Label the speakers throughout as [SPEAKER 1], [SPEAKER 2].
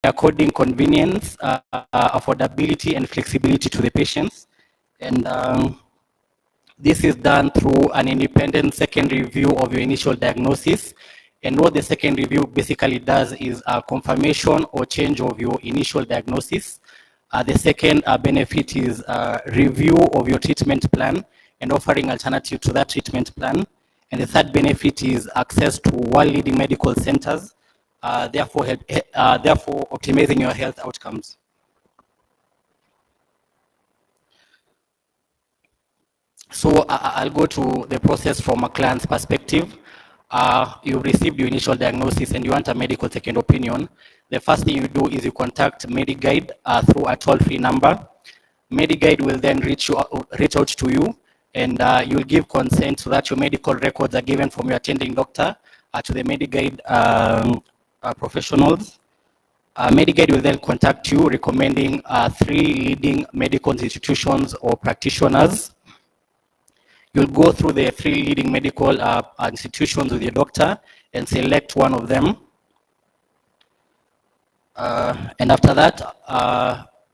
[SPEAKER 1] according convenience, affordability, and flexibility to the patients. And this is done through an independent second review of your initial diagnosis. And what the second review basically does is a confirmation or change of your initial diagnosis. The second benefit is a review of your treatment plan and offering alternative to that treatment plan. And the third benefit is access to world-leading medical centers, therefore optimizing your health outcomes. So I'll go to the process from a client's perspective. You received your initial diagnosis and you want a medical second opinion. The first thing you do is you contact MediGuide through a toll-free number. MediGuide will then reach out to you, and you'll give consent so that your medical records are given from your attending doctor to the MediGuide professionals. MediGuide will then contact you recommending 3 leading medical institutions or practitioners. You'll go through the 3 leading medical institutions with your doctor and select one of them. And after that,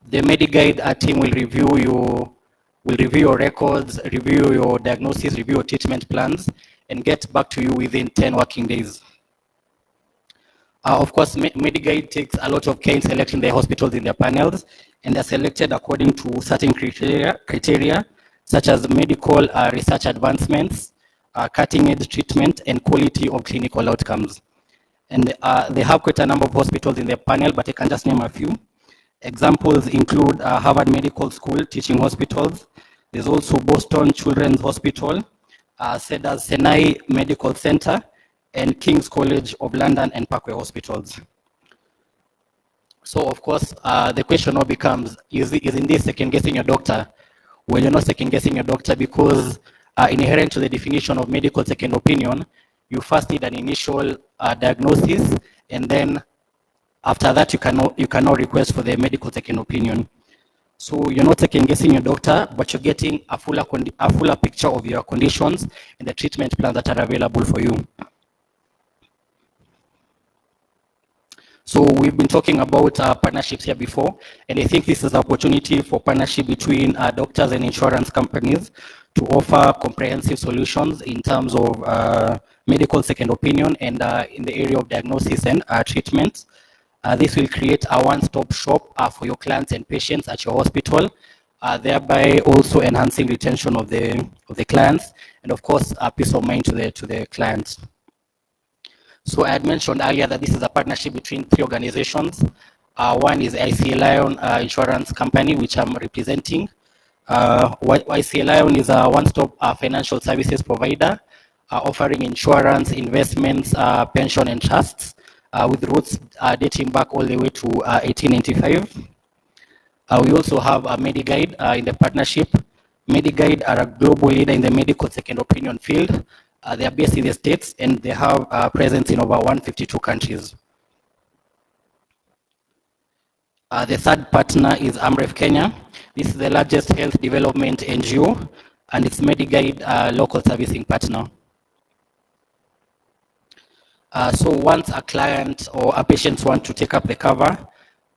[SPEAKER 1] the MediGuide team will review your records, review your diagnosis, review your treatment plans, and get back to you within 10 working days. Of course, MediGuide takes a lot of care in selecting the hospitals in their panels, and they're selected according to certain criteria such as medical research advancements, cutting-edge treatment, and quality of clinical outcomes. And they have quite a number of hospitals in their panel, but I can just name a few. Examples include Harvard Medical School teaching hospitals. There's also Boston Children's Hospital, Cedars Sinai Medical Center, and King's College of London and Parkway Hospitals. So of course, the question now becomes, is in this second guessing your doctor? Well, you're not second guessing your doctor because inherent to the definition of medical second opinion, you first need an initial diagnosis, and then after that you cannot request for the medical second opinion. So you're not second guessing your doctor, but you're getting a fuller picture of your conditions and the treatment plans that are available for you. So we've been talking about partnerships here before, and I think this is an opportunity for partnership between doctors and insurance companies to offer comprehensive solutions in terms of medical second opinion and in the area of diagnosis and treatment. This will create a one-stop shop for your clients and patients at your hospital, thereby also enhancing retention of the clients, and of course peace of mind to the clients. So I had mentioned earlier that this is a partnership between 3 organizations. One is ICEA Lion Insurance Company, which I'm representing. ICEA Lion is a one-stop financial services provider offering insurance, investments, pension, and trusts with roots dating back all the way to 1895. We also have a MediGuide in the partnership. MediGuide are a global leader in the medical second opinion field. They are based in the States, and they have a presence in over 152 countries. The third partner is Amref Kenya. This is the largest health development NGO, and it's MediGuide local servicing partner. So once a client or a patient wants to take up the cover,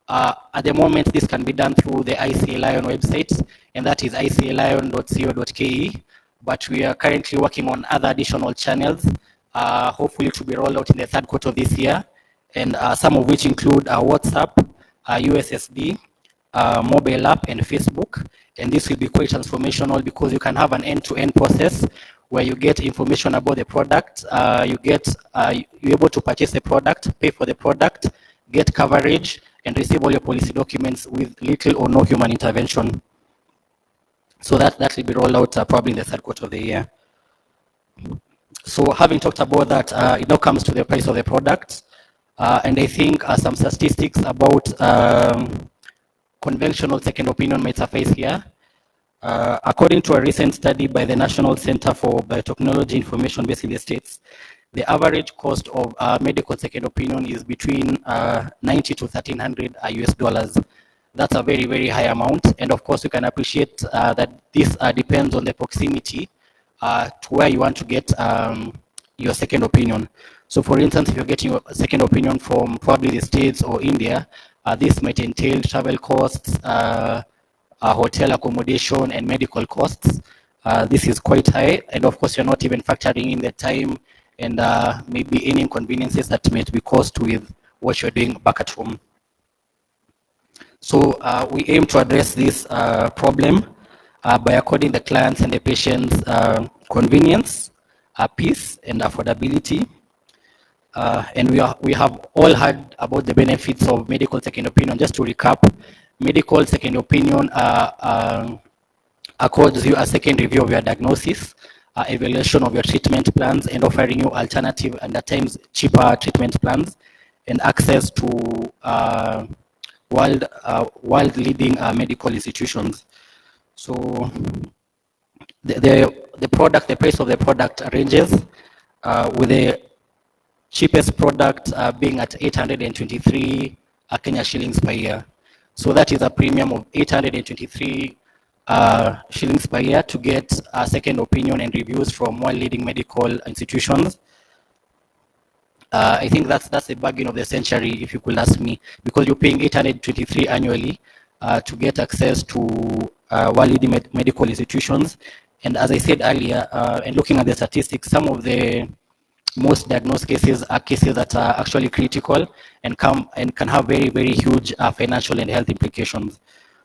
[SPEAKER 1] at the moment this can be done through the ICEA Lion website, and that is icealion.co.ke. But we are currently working on other additional channels, hopefully to be rolled out in the 3rd quarter of this year, and some of which include WhatsApp, USSD, mobile app, and Facebook. And this will be quite transformational because you can have an end-to-end process where you get information about the product, you're able to purchase the product, pay for the product, get coverage, and receive all your policy documents with little or no human intervention. So that will be rolled out probably in the 3rd quarter of the year. So having talked about that, it now comes to the price of the product. And I think some statistics about conventional second opinion might suffice here. According to a recent study by the National Center for Biotechnology Information based in the States, the average cost of medical second opinion is between $90 to $1,300 US. That's a very, very high amount. And of course, you can appreciate that this depends on the proximity to where you want to get your second opinion. So for instance, if you're getting a second opinion from probably the States or India, This might entail travel costs, hotel accommodation, and medical costs. This is quite high, and of course, you're not even factoring in the time and maybe any inconveniences that might be caused with what you're doing back at home. So we aim to address this problem by according the clients and the patients convenience, peace, and affordability. And we have all heard about the benefits of medical second opinion. Just to recap, medical second opinion accords you a second review of your diagnosis, evaluation of your treatment plans, and offering you alternative and at times cheaper treatment plans, and access to world leading medical institutions. So the product, the price of the product ranges with the cheapest product being at 823 Kenya shillings per year. So that is a premium of 823 shillings per year to get a second opinion and reviews from one leading medical institutions. I think that's a bargain of the century, if you could ask me, because you're paying 823 annually to get access to one leading medical institutions. And as I said earlier, and looking at the statistics, some of the most diagnosed cases are cases that are actually critical and can have very, very huge financial and health implications.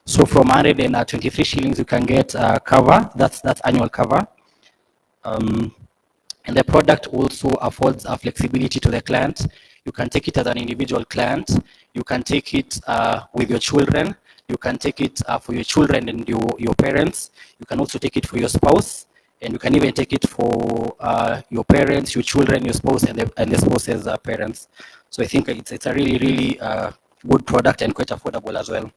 [SPEAKER 1] So from 123 shillings, you can get cover. That's annual cover. And the product also affords a flexibility to the client. You can take it as an individual client. You can take it with your children. You can take it for your children and your parents. You can also take it for your spouse. And you can even take it for your parents, your children, your spouse, and the spouse's parents. So I think it's a really, really good product and quite affordable as well.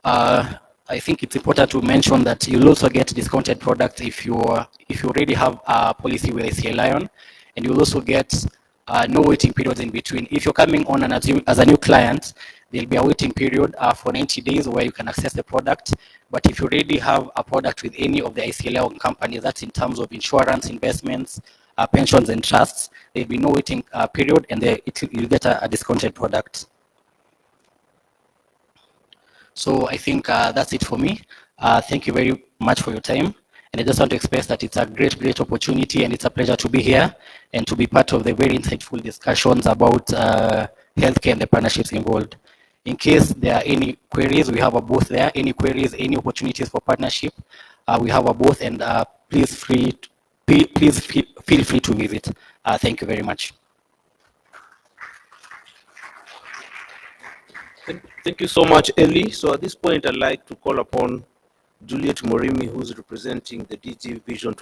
[SPEAKER 1] I think it's important to mention that you'll also get discounted products if you already have a policy with ICEA Lion, and you'll also get no waiting periods in between. If you're coming on as a new client, there'll be a waiting period for 90 days where you can access the product. But if you already have a product with any of the ICEA Lion companies, that's in terms of insurance, investments, pensions, and trusts, there'll be no waiting period, and you'll get a discounted product. So I think that's it for me. Thank you very much for your time. And I just want to express that it's a great, great opportunity, and it's a pleasure to be here and to be part of the very insightful discussions about healthcare and the partnerships involved. In case there are any queries, we have a booth there. Any queries, any opportunities for partnership, we have a booth, and please feel free to visit. Thank you very much.
[SPEAKER 2] Thank you so much, Eli. So at this point, I'd like to call upon Juliet Morimi, who's representing the DG Vision